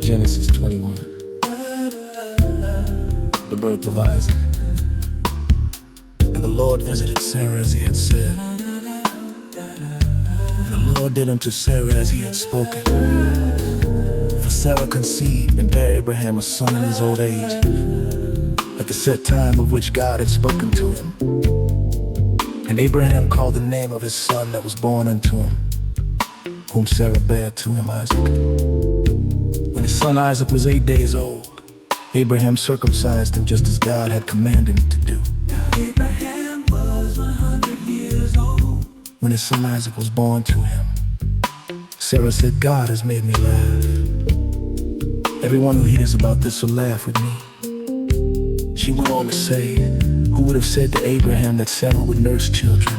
Genesis 21. The birth of Isaac. And the Lord visited Sarah as he had said. And the Lord did unto Sarah as he had spoken. For Sarah conceived and bare Abraham a son in his old age, at the set time of which God had spoken to him. And Abraham called the name of his son that was born unto him, whom Sarah bare to him, Isaac. When his son Isaac was 8 days old, Abraham circumcised him just as God had commanded him to do. Abraham was 100 years old when his son Isaac was born to him. Sarah said, God has made me laugh. Everyone who hears about this will laugh with me. She went on to say, who would have said to Abraham that Sarah would nurse children?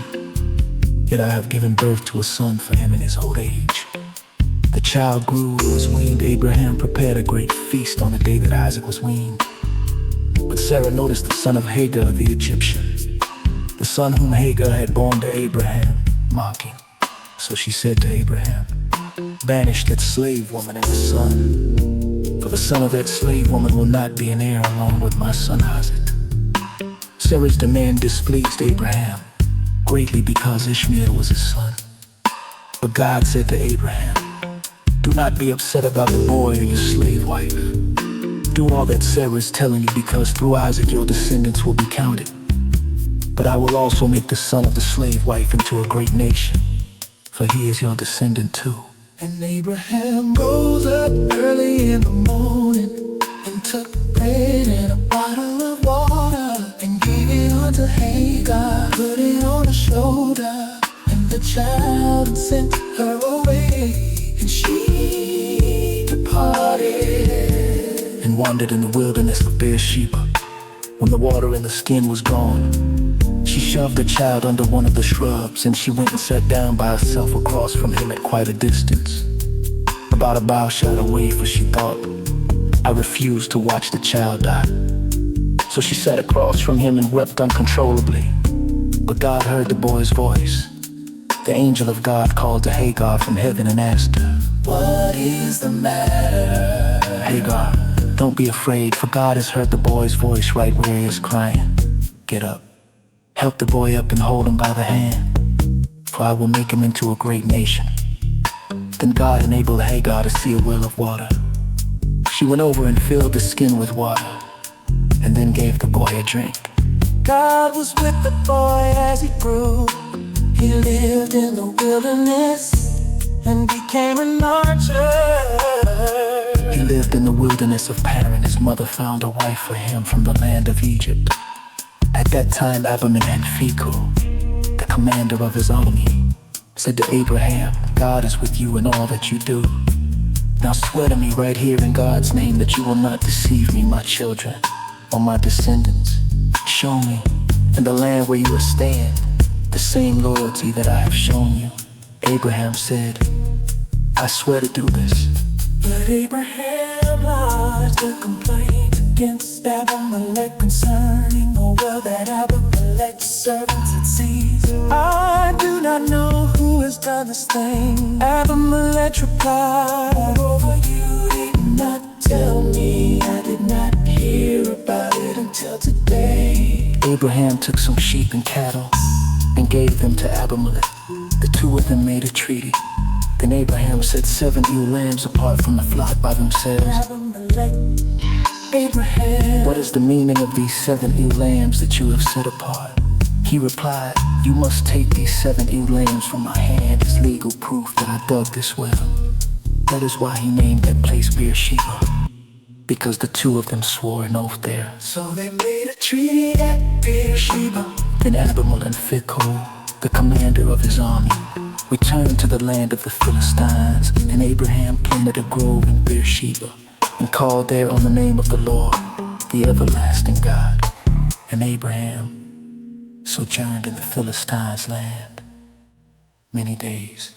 Yet I have given birth to a son for him in his old age. The child grew and was weaned. Abraham prepared a great feast on the day that Isaac was weaned. But Sarah noticed the son of Hagar the Egyptian, the son whom Hagar had borne to Abraham, mocking. So she said to Abraham, banish that slave woman and his son, for the son of that slave woman will not be an heir along with my son Isaac. Sarah's demand displeased Abraham greatly because Ishmael was his son. But God said to Abraham, do not be upset about the boy or your slave wife. Do all that Sarah is telling you, because through Isaac your descendants will be counted. But I will also make the son of the slave wife into a great nation, for he is your descendant too. And Abraham rose up early in the morning and took bread and a bottle of water and gave it unto Hagar, put it on her shoulder, and the child and sent her away. And she departed and wandered in the wilderness of Beersheba. When the water in the skin was gone, she shoved the child under one of the shrubs, and she went and sat down by herself across from him at quite a distance, about a bow shot away, for she thought, I refuse to watch the child die. So she sat across from him and wept uncontrollably. But God heard the boy's voice. The angel of God called to Hagar from heaven and asked her, what is the matter? Hagar, don't be afraid, for God has heard the boy's voice right where he is crying. Get up, help the boy up and hold him by the hand, for I will make him into a great nation. Then God enabled Hagar to see a well of water. She went over and filled the skin with water, and then gave the boy a drink. God was with the boy as he grew. He lived in the wilderness and became an archer. He lived in the wilderness of Paran. His mother found a wife for him from the land of Egypt. At that time Abimelech and Phicol, the commander of his army, said to Abraham, God is with you in all that you do. Now swear to me right here in God's name that you will not deceive me, my children, or my descendants. Show me, in the land where you are staying, the same loyalty that I have shown you. Abraham said, I swear to do this. But Abraham lodged a complaint against Abimelech concerning a well that Abimelech's servants had seized. I do not know who has done this thing, Abimelech replied. Moreover, you did not tell me. I did not hear about it until today. Abraham took some sheep and cattle and gave them to Abimelech. The two of them made a treaty. Then Abraham set 7 ewe lambs apart from the flock by themselves. Abimelech, Abraham, what is the meaning of these 7 ewe lambs that you have set apart? He replied, you must take these 7 ewe lambs from my hand as legal proof that I dug this well. That is why he named that place Beersheba, because the two of them swore an oath there. So they made a treaty at Beersheba. Then Abimelech and Phicol, the commander of his army, returned to the land of the Philistines, and Abraham planted a grove in Beersheba and called there on the name of the Lord, the everlasting God. And Abraham sojourned in the Philistines' land many days.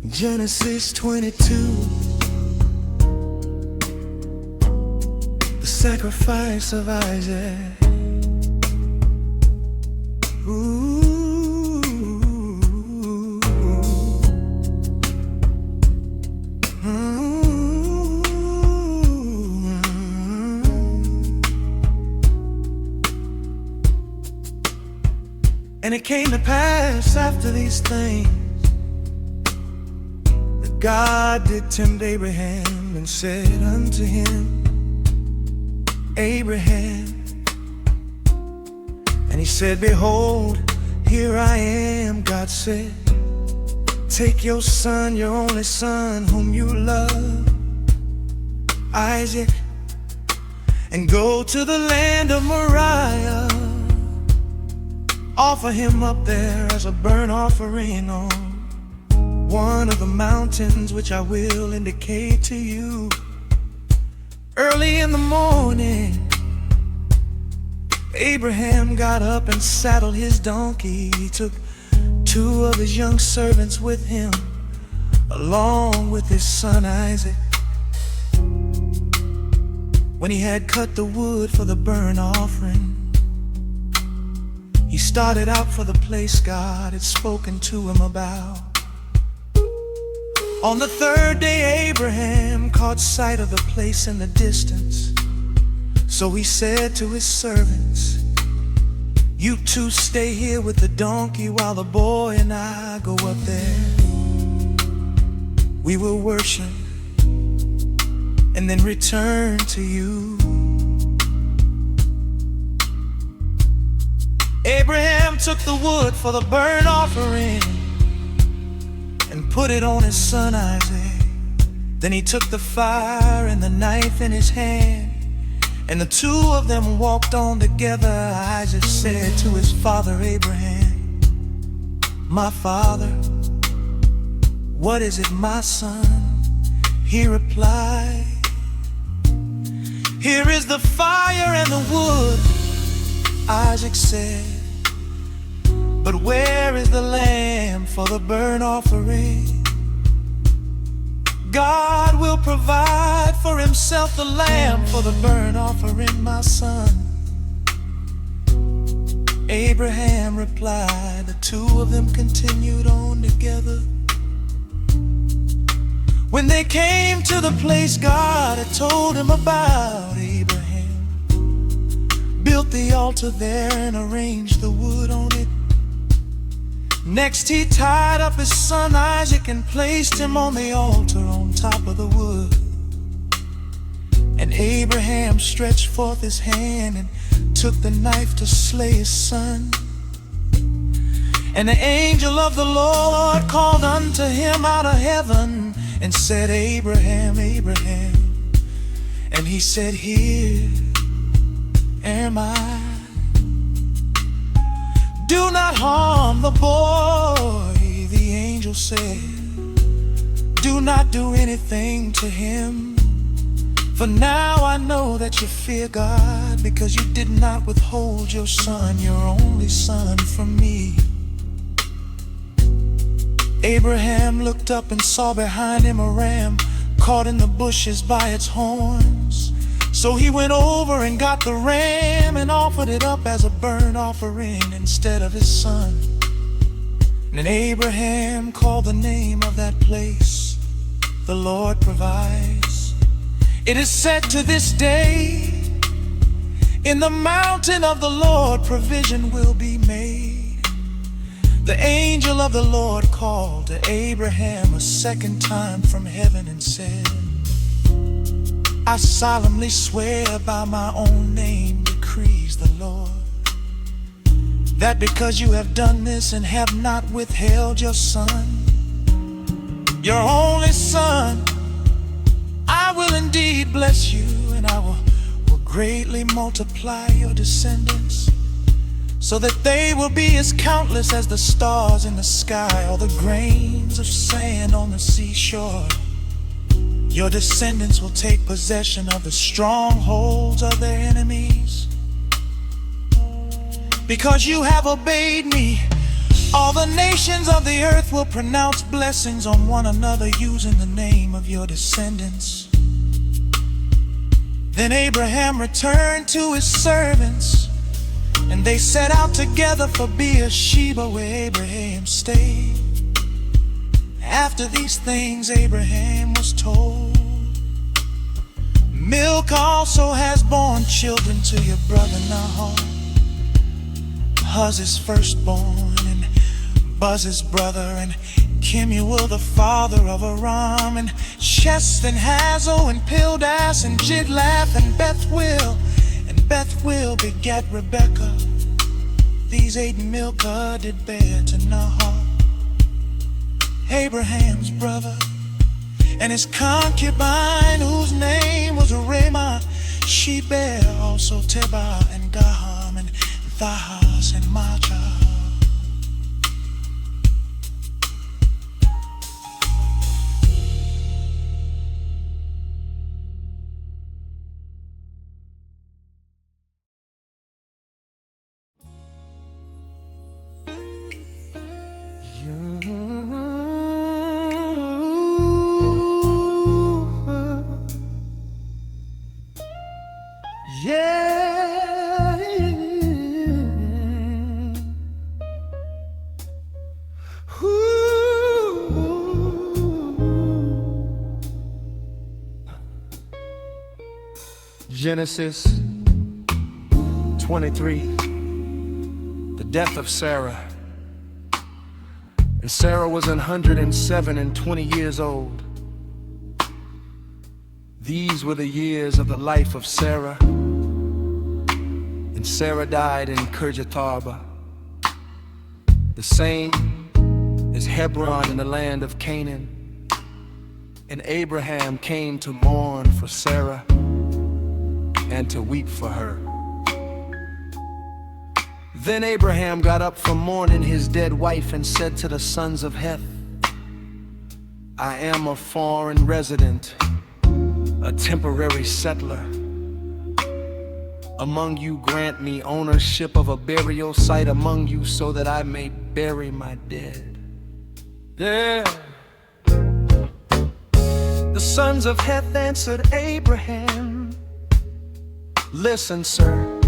Genesis 22, the sacrifice of Isaac. Ooh. And it came to pass after these things, God did tempt Abraham and said unto him, Abraham. And he said, Behold, here I am. God said, take your son, your only son, whom you love, Isaac, and go to the land of Moriah. Offer him up there as a burnt offering on one of the mountains which I will indicate to you. Early in the morning, Abraham got up and saddled his donkey. He took 2 of his young servants with him, along with his son Isaac. When he had cut the wood for the burnt offering, he started out for the place God had spoken to him about. On the 3rd day, Abraham caught sight of the place in the distance. So he said to his servants, You 2 stay here with the donkey while the boy and I go up there. We will worship and then return to you. Abraham took the wood for the burnt offering and put it on his son Isaac. Then he took the fire and the knife in his hand, and the 2 of them walked on together. Isaac said to his father Abraham, My father. What is it, my son? He replied, Here is the fire and the wood. Isaac said, But where is the lamb for the burnt offering? God will provide for himself the lamb for the burnt offering, my son. Abraham replied. The 2 of them continued on together. When they came to the place God had told him about, Abraham built the altar there and arranged the wood on it. Next he tied up his son Isaac and placed him on the altar on top of the wood. And Abraham stretched forth his hand and took the knife to slay his son. And the angel of the Lord called unto him out of heaven and said, Abraham, Abraham. And he said, Here am I. Do not harm the boy, the angel said. Do not do anything to him. For now I know that you fear God, because you did not withhold your son, your only son, from me. Abraham looked up and saw behind him a ram caught in the bushes by its horns. So he went over and got the ram and offered it up as a burnt offering instead of his son. And Abraham called the name of that place, The Lord Provides. It is said to this day, in the mountain of the Lord provision will be made. The angel of the Lord called to Abraham a second time from heaven and said, I solemnly swear by my own name, decrees the Lord, that because you have done this and have not withheld your son, your only son, I will indeed bless you, and I will greatly multiply your descendants, so that they will be as countless as the stars in the sky or the grains of sand on the seashore. Your descendants will take possession of the strongholds of their enemies. Because you have obeyed me, all the nations of the earth will pronounce blessings on one another using the name of your descendants. Then Abraham returned to his servants, and they set out together for Beersheba, where Abraham stayed. After these things Abraham was told, milk also has borne children to your brother Nahor. Huz is firstborn, and Buz his brother, and Kemuel the father of Aram, and Sheth and Hazo and Pildas and Jidlaph and Bethuel. And Bethuel begat Rebekah. These 8 Milcah did bear to Nahor, Abraham's brother, and his concubine, whose name was Ramah. She bare also Tebah and Gaham and Thahas and Maachah. Yeah. Genesis 23, the death of Sarah. And Sarah was 107 and 20 years old. These were the years of the life of Sarah. And Sarah died in Kirjatharba, the same as Hebron in the land of Canaan. And Abraham came to mourn for Sarah and to weep for her. Then Abraham got up from mourning his dead wife and said to the sons of Heth, I am a foreign resident, a temporary settler. Among you grant me ownership of a burial site among you, so that I may bury my dead. Yeah. The sons of Heth answered Abraham, listen, sir,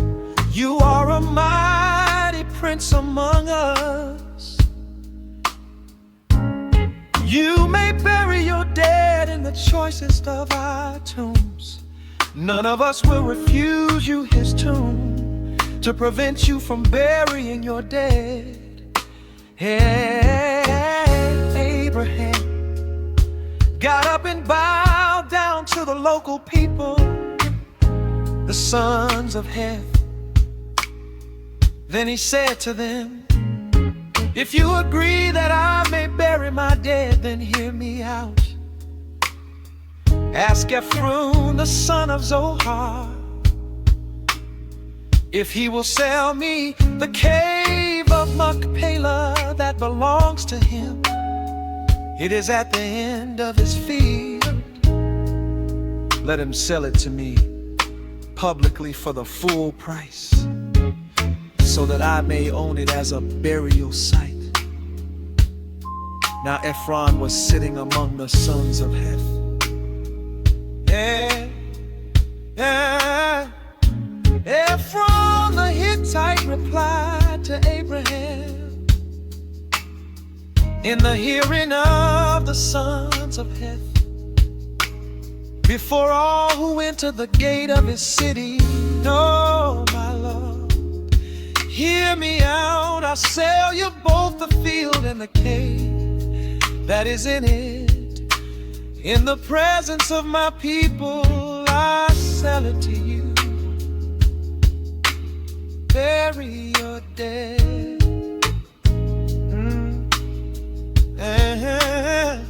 you are a mighty prince among us. You may bury your dead in the choicest of our tombs. None of us will refuse you his tomb to prevent you from burying your dead. Hey, Abraham got up and bowed down to the local people, the sons of Heth. Then he said to them, if you agree that I may bury my dead, then hear me out. Ask Ephron, the son of Zohar, if he will sell me the cave of Machpelah that belongs to him. It is at the end of his field. Let him sell it to me publicly for the full price, so that I may own it as a burial site. Now Ephron was sitting among the sons of Heth. Yeah, yeah. Ephron the Hittite replied to Abraham in the hearing of the sons of Heth, before all who enter the gate of his city. No, my Lord, hear me out. I'll sell you both the field and the cave that is in it. In the presence of my people, I sell it to you. Bury your dead. Yeah.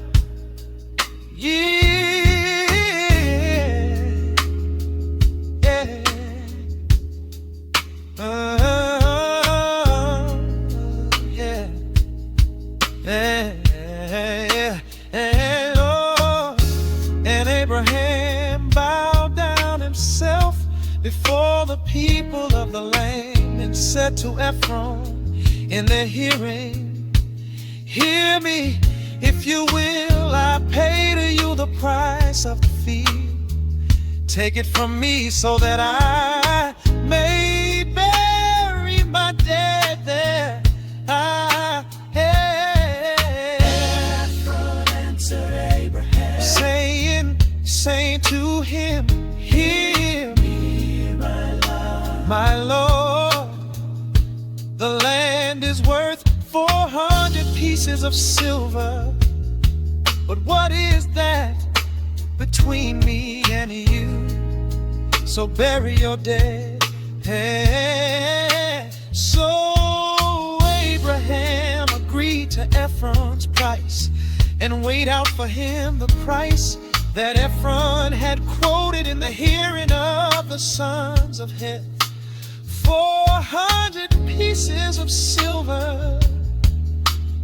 Abraham bowed down himself before the people of the land and said to Ephron in their hearing, "Hear me, if you will, I pay to you the price of the field. Take it from me so that I may bury my dead there." Ephron answered Abraham, saying to him, "Hear me, my Lord, the land is worth 400 pieces of silver, but what is that between me and you? So bury your dead." So Abraham agreed to Ephron's price and weighed out for him the price that Ephron had quoted in the hearing of the sons of Heth. 400 pieces of silver,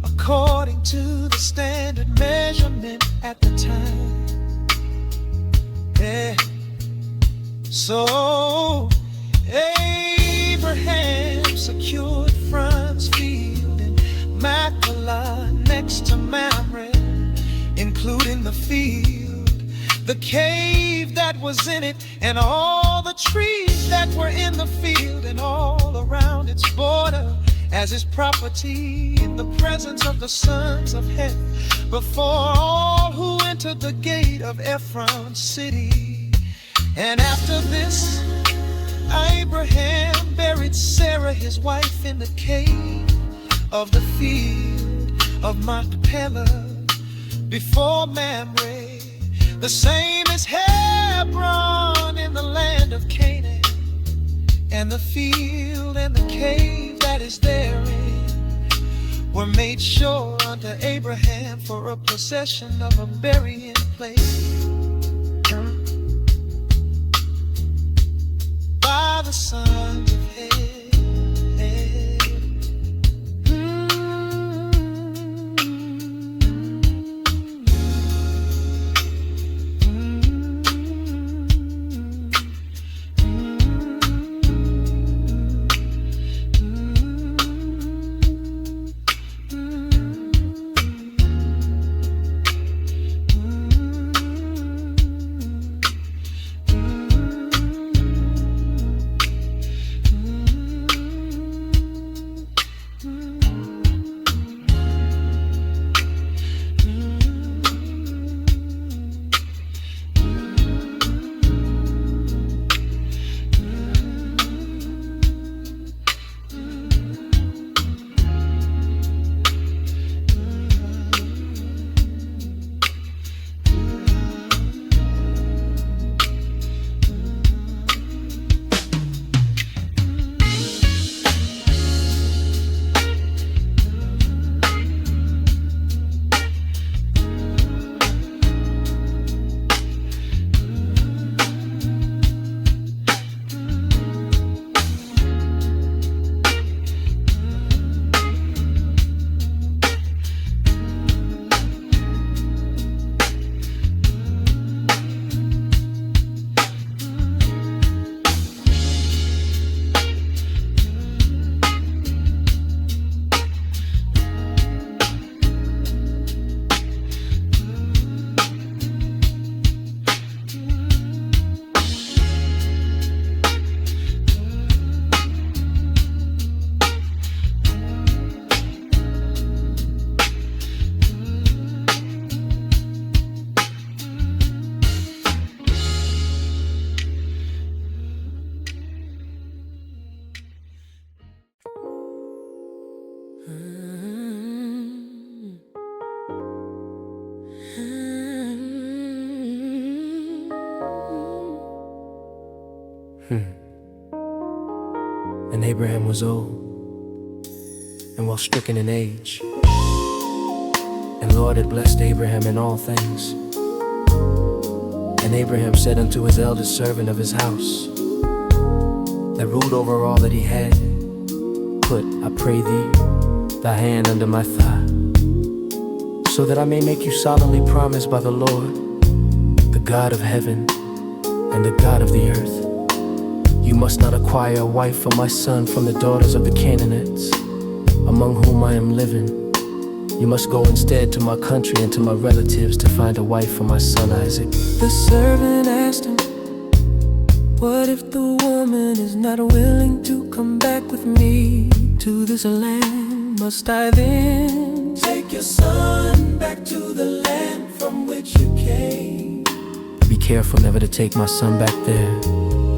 according to the standard measurement at the time. So Abraham secured Fran's field in Machpelah next to Mamre, including the field, the cave that was in it, and all the trees that were in the field and all around its border, as his property in the presence of the sons of Heth, before all who entered the gate of Ephron's city. And after this, Abraham buried Sarah his wife in the cave of the field of Machpelah before Mamre, the same as Hebron in the land of Canaan, and the field and the cave that is therein were made sure unto Abraham for a possession of a burying place by the sons of Heth. And Abraham was old and well stricken in age, and the Lord had blessed Abraham in all things. And Abraham said unto his eldest servant of his house, that ruled over all that he had, Put, I pray thee, thy hand under my thigh, so that I may make you solemnly promise by the Lord, the God of heaven and the God of the earth. You must not acquire a wife for my son from the daughters of the Canaanites, among whom I am living. You must go instead to my country and to my relatives to find a wife for my son Isaac." The servant asked him, "What if the woman is not willing to come back with me to this land? Must I then take your son back to the land from which you came?" "Be careful never to take my son back there."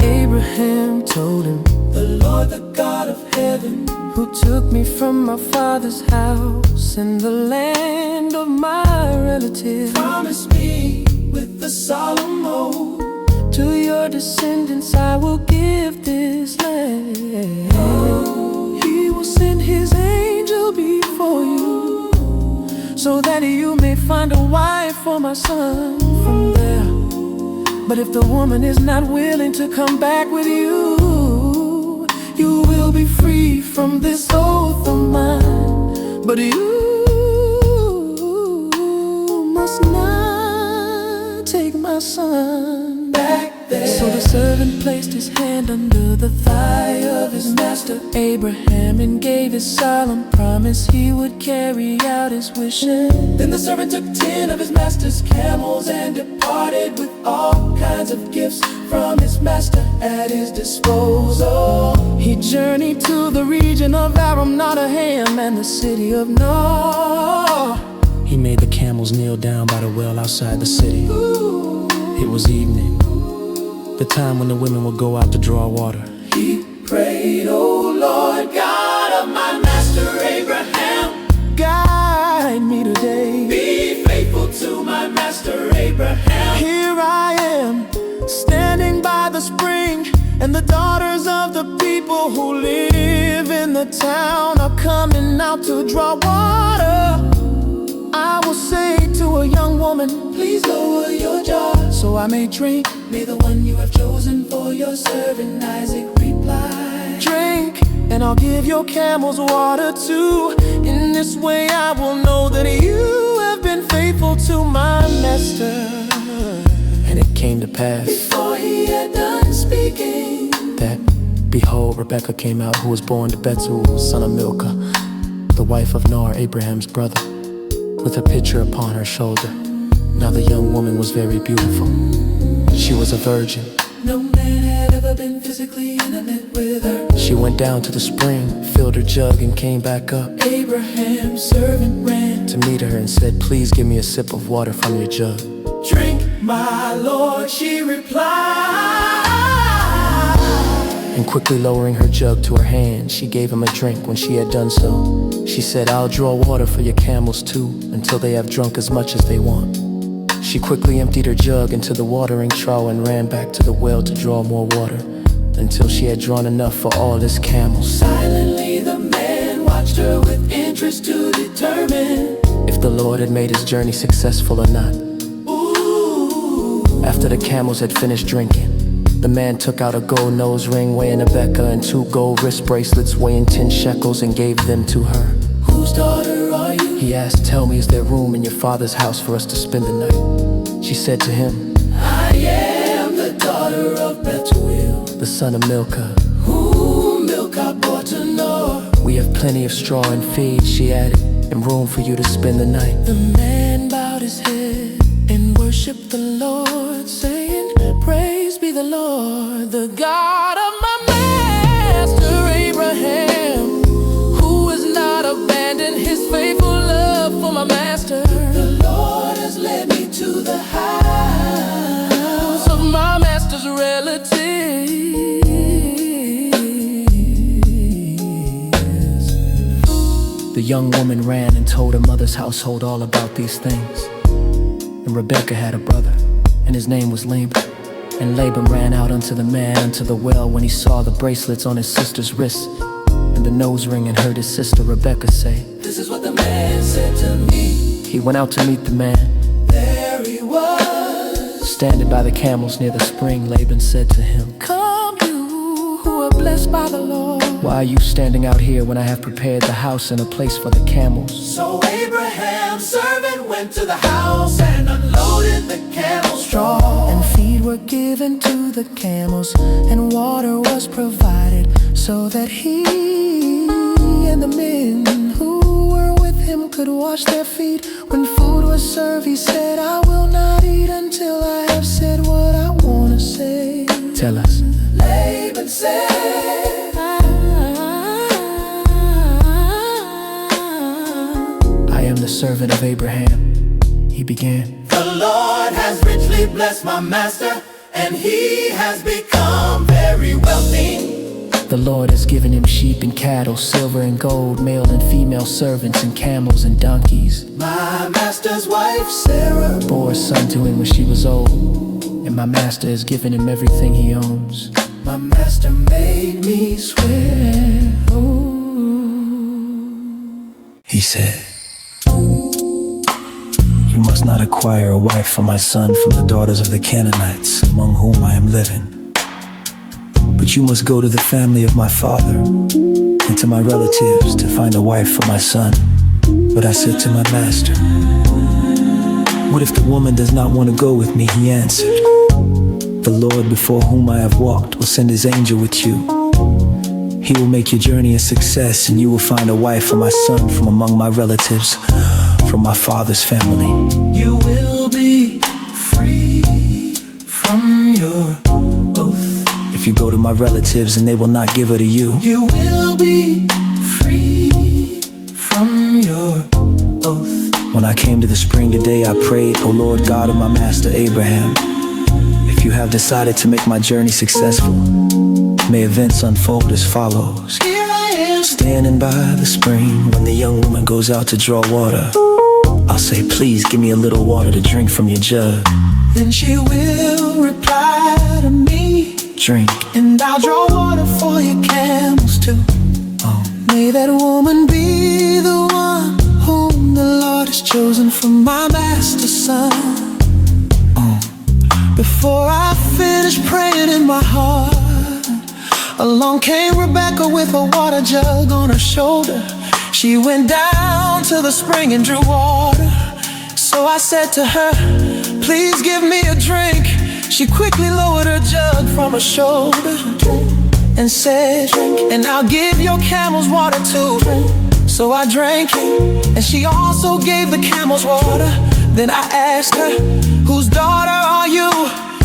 Abraham told him, "The Lord, the God of heaven, who took me from my father's house and the land of my relatives, promised me with a solemn oath, to your descendants I will give this land. He will send his angel before you, so that you may find a wife for my son from there. But if the woman is not willing to come back with you, you will be free from this oath of mine. But you must not take my son back there." So the servant placed his hand under the thigh of his master Abraham and gave his solemn promise he would carry out his wishes. Then the servant took 10 of his master's camels and departed with all kinds of gifts from his master at his disposal. He journeyed to the region of Aram Naharaim and the city of Nor. He made the camels kneel down by the well outside the city. It was evening, the time when the women would go out to draw water. He prayed, "O Lord God of my master Abraham, guide me today. Be faithful to my master Abraham. Here I am, standing by the spring, and the daughters of the people who live in the town are coming out to draw water. I will say to a young woman, please lower your jar, so I may drink. May the one you have chosen for your servant Isaac reply, drink, and I'll give your camels water too. In this way I will know that you have been faithful to my master." And it came to pass, before he had done speaking, that, behold, Rebekah came out, who was born to Bethuel, son of Milcah, the wife of Nahor, Abraham's brother, with a pitcher upon her shoulder. Now the young woman was very beautiful. She was a virgin. No man had ever been physically intimate with her. She went down to the spring, filled her jug, and came back up. Abraham's servant ran to meet her and said, "Please give me a sip of water from your jug." "Drink, my lord," she replied. And quickly lowering her jug to her hand, she gave him a drink. When she had done so, she said, "I'll draw water for your camels too, until they have drunk as much as they want." She quickly emptied her jug into the watering trough and ran back to the well to draw more water, until she had drawn enough for all his camels. Silently the man watched her with interest to determine if the Lord had made his journey successful or not. After the camels had finished drinking, the man took out a gold nose ring weighing a beka and 2 gold wrist bracelets weighing 10 shekels and gave them to her. "Whose daughter are you?" He asked, "Tell me, is there room in your father's house for us to spend the night?" She said to him, "I am the daughter of Bethuel, the son of Milcah, whom Milcah bore to Nor. We have plenty of straw and feed," she added, "and room for you to spend the night." The man bowed his head and worshiped the Lord, saying, "Praise be the Lord, the God of my master Abraham, who has not abandoned his faithful love for my master. The Lord has led me to the house of my master's relatives." The young woman ran and told her mother's household all about these things. And Rebekah had a brother, and his name was Laban. And Laban ran out unto the man unto the well when he saw the bracelets on his sister's wrists and the nose ring, and heard his sister Rebekah say, "This is what the man said to me." He went out to meet the man. There he was, standing by the camels near the spring. Laban said to him, "Come, you who are blessed by the Lord. Why are you standing out here when I have prepared the house and a place for the camels? So Abraham's servant went to the house and unloaded the camel's straw. And feed were given to the camels, and water was provided, so that he and the men who were with him could wash their feet. When food was served, he said, I will not eat until I have said what I want to say. Tell us. Laban said, I am the servant of Abraham. He began. the Lord has richly blessed my master, and he has become very wealthy. The Lord has given him sheep and cattle, silver and gold, male and female servants, and camels and donkeys. My master's wife, Sarah, Bore a son to him when she was old, and my master has given him everything he owns. my master made me swear. He said, you must not acquire a wife for my son from the daughters of the Canaanites, among whom I am living. But you must go to the family of my father and to my relatives to find a wife for my son. But I said to my master, what if the woman does not want to go with me? He answered, the Lord before whom I have walked will send his angel with you. He will make your journey a success, and you will find a wife for my son from among my relatives, from my father's family. You will be free from your oath. If you go to my relatives and they will not give her to you, You will be free from your oath. when I came to the spring today, I prayed, O Lord God of my master Abraham, if you have decided to make my journey successful, may events unfold as follows. Here I am, Standing by the spring, when the young woman goes out to draw water, I'll say, please give me a little water to drink from your jug. then she will reply to me, Drink. and I'll draw water for your camels too. May that woman be the one whom the Lord has chosen for my master's son. Before I finished praying in my heart, along came Rebecca with a water jug on her shoulder. She went down to the spring and drew water. So I said to her, please give me a drink. She quickly lowered her jug from her shoulder and said, drink, and I'll give your camels water too. So I drank it, and she also gave the camels water. Then I asked her, whose daughter are you?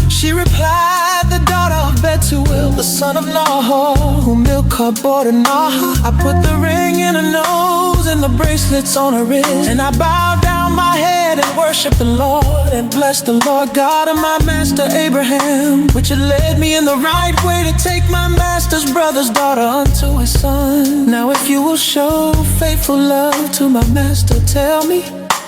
She replied, the daughter of Bethuel, the son of Nahor, who milked her border Nahor. I put the ring in her nose and the bracelets on her wrist, and I bowed down my head and worshiped the Lord, and blessed the Lord God of my master Abraham, which had led me in the right way to take my master's brother's daughter unto his son. Now if you will show faithful love to my master, tell me,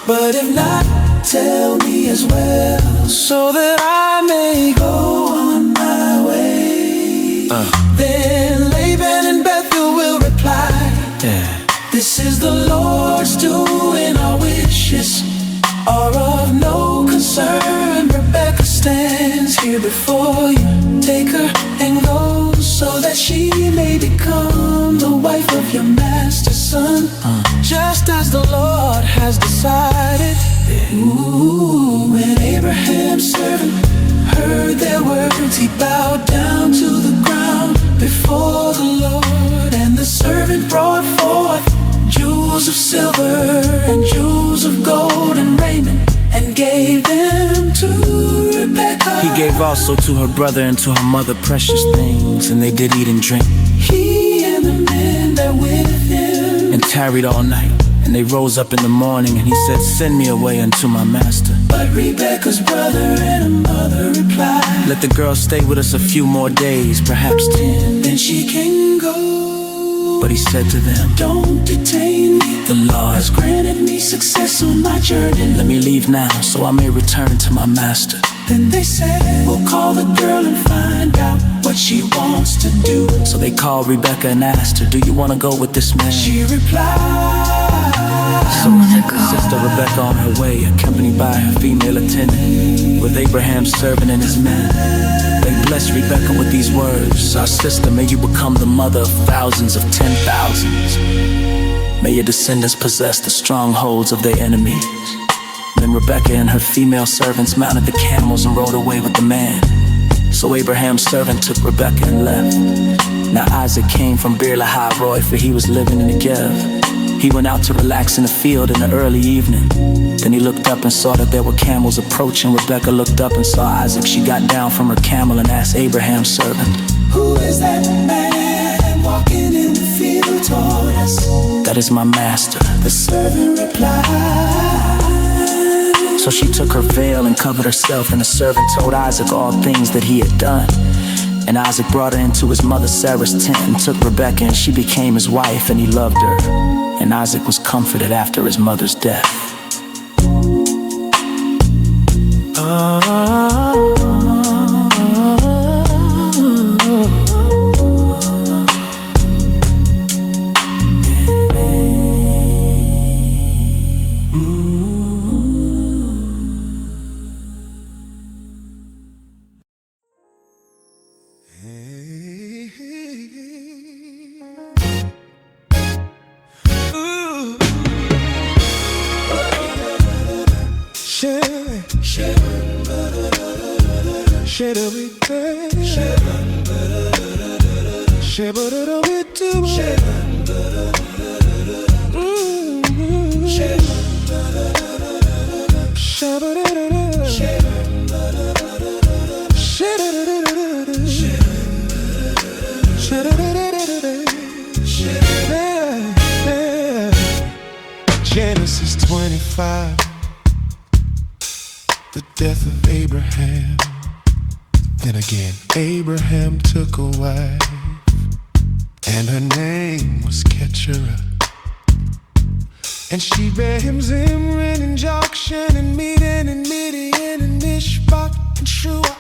but if not, tell me as well, so that I may go on my way. Then Laban and Bethuel will reply, this is the Lord's doing, our wishes are of no concern. Rebecca stands here before you, take her and go, so that she may become the wife of your master's son, just as the Lord has decided. When Abraham's servant heard their words, he bowed down to the ground before the Lord. And the servant brought forth jewels of silver and jewels of gold and raiment, and gave them to Rebekah. He gave also to her brother and to her mother precious things, and they did eat and drink, He and the men that with him, and tarried all night. And they rose up in the morning, and he said, send me away unto my master. but Rebekah's brother and her mother replied, Let the girl stay with us a few more days, perhaps 10. then she can go. But he said to them, Don't detain me, the Lord has granted me success on my journey. let me leave now, so I may return to my master. Then they said, we'll call the girl and find out what she wants to do. So they called Rebekah and asked her, do you want to go with this man? She replied, So Sister Rebecca on her way, accompanied by her female attendant, with Abraham's servant and his men. They blessed Rebecca with these words: "Our sister, may you become the mother of thousands of 10,000s. May your descendants possess the strongholds of their enemies." Then Rebecca and her female servants mounted the camels and rode away with the man. So Abraham's servant took Rebecca and left. Now Isaac came from Beer Lahai Roi, for he was living in Negev. He went out to relax in the field in the early evening. Then he looked up and saw that there were camels approaching. Rebecca looked up and saw Isaac. She got down from her camel and asked Abraham's servant, "Who is that man walking in the field toward us?" "That is my master," the servant replied. So she took her veil and covered herself, and the servant told Isaac all things that he had done. And Isaac brought her into his mother Sarah's tent and took Rebekah, and she became his wife, and he loved her. And Isaac was comforted after his mother's death. Genesis 25, the death of Abraham. Then again, Abraham took a wife, and her name was Keturah. And she bare him Zimran and Jokshan and Medan and Midian and Ishbak and Shua.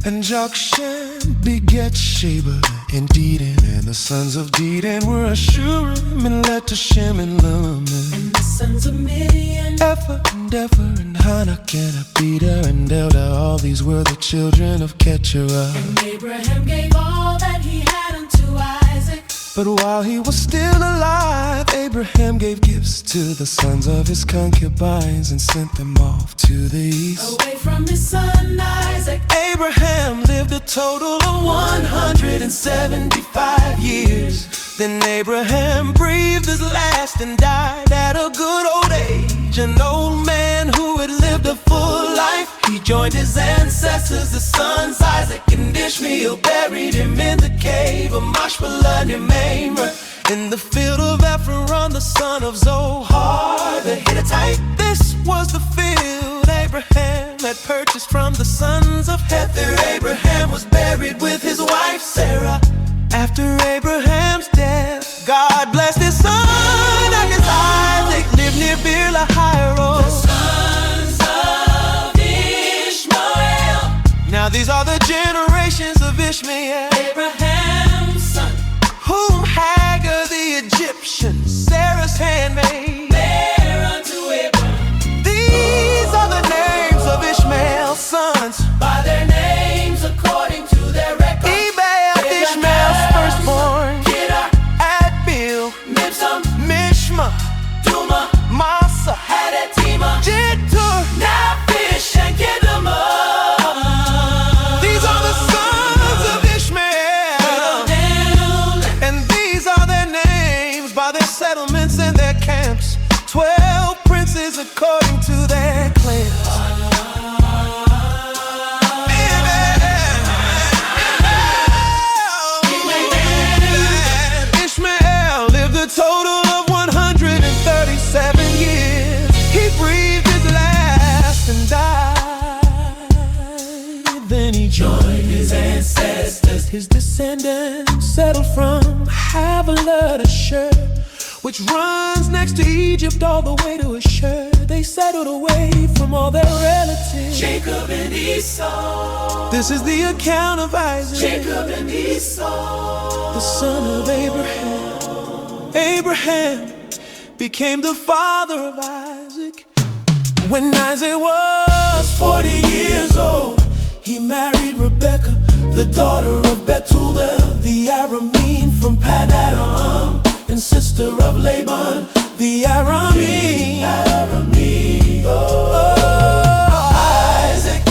And Jokshan begat Sheba and Dedan, and the sons of Dedan were Ashurim and Letushem and Laman. And the sons of Midian, Ephah and Epher and Hanak and Abida and Eldah. All these were the children of Keturah. and Abraham gave all that he had unto Isaac. But while he was still alive, Abraham gave gifts to the sons of his concubines and sent them off to the east. Away from his son Isaac, Abraham lived a total of 175 years. Then Abraham breathed his last and died at a good old age. An old man who had lived a full life. He joined his ancestors, the sons Isaac and Ishmael, buried him in the cave of Machpelah near Mamre, in the field of Ephron, the son of Zohar the Hittite. This was the field Abraham had purchased from the sons of Heth. There Abraham was buried with his wife Sarah. After Abraham's death, God blessed his son, Isaac lived near Beer Lahai Roi. the sons of Ishmael, Now these are the generations of Ishmael, Abraham's son, whom Hagar the Egyptian, Sarah's handmaid, bare unto Abraham. these are the names of Ishmael's sons. By their names according to their records, Ebal, Ishmael's firstborn, Kedar, Adbil, Mibsam, Mishma, Duma, Massa, Hadatima, Jetur. Naphish, and Kedemah. These are the sons of Ishmael, and these are their names by their settlements and their camps. 12 princes according to their clans. Ishmael lived a total of 137 years. He breathed his last and died. Then he joined his ancestors. His descendants settled from Havilah to Shur, which runs next to Egypt all the way to Ashur. They settled away from all their relatives. Jacob and Esau, This is the account of Isaac, Jacob and Esau, the son of Abraham. Abraham became the father of Isaac. When Isaac was 40 years old, he married Rebekah, the daughter of Bethuel, the Aramean from Paddan, and sister of Laban, the Aramean. Isaac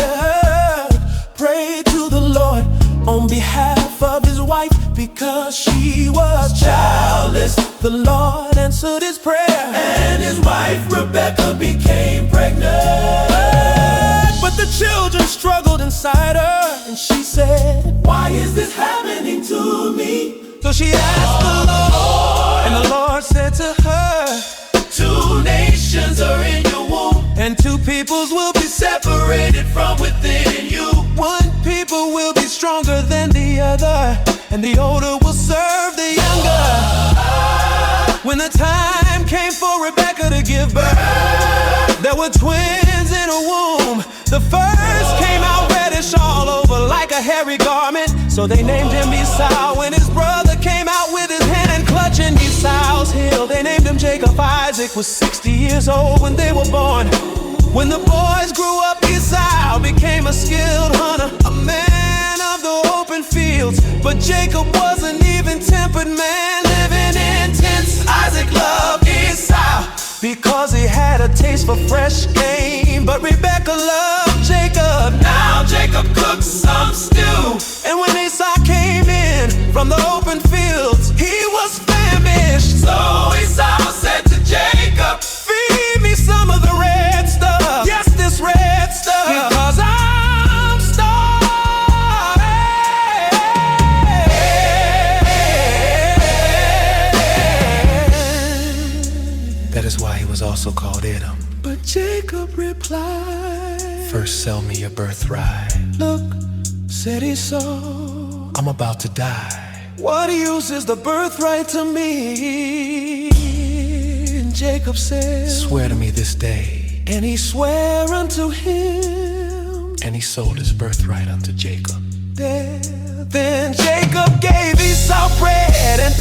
prayed to the Lord on behalf of his wife because she was childless. The Lord answered his prayer, and his wife Rebekah became pregnant. But the children struggled inside her, and she said, "Why is this happening to me?" So she asked the Lord, and the Lord said to her, "Two nations are in your womb, and two peoples will be separated from within you. One people will be stronger than the other, and the older will serve the younger." When the time came for Rebekah to give birth, there were twins in her womb. The first came out reddish all over like a hairy garment, so they named him Esau. When his brother came out with his hand clutching Esau's heel, they named him Jacob. Isaac was 60 years old when they were born. When the boys grew up, Esau became a skilled hunter, a man of the open fields. But Jacob was an even-tempered man living in tents. Isaac loved Esau because he had a taste for fresh game, but Rebekah loved Jacob. Now Jacob cooked some stew, and when Esau came in from the open fields, he was famished. So Esau said to Jacob, "Feed me some of the red stuff, yes, this red stuff, because I'm starving." That is why he was also called Edom. But Jacob replied, "First sell me your birthright. "Look," said Esau, I'm about to die. "what use is the birthright to me?" And Jacob said, Swear to me this day." and he swore unto him. And he sold his birthright unto Jacob. Then Jacob gave Esau bread and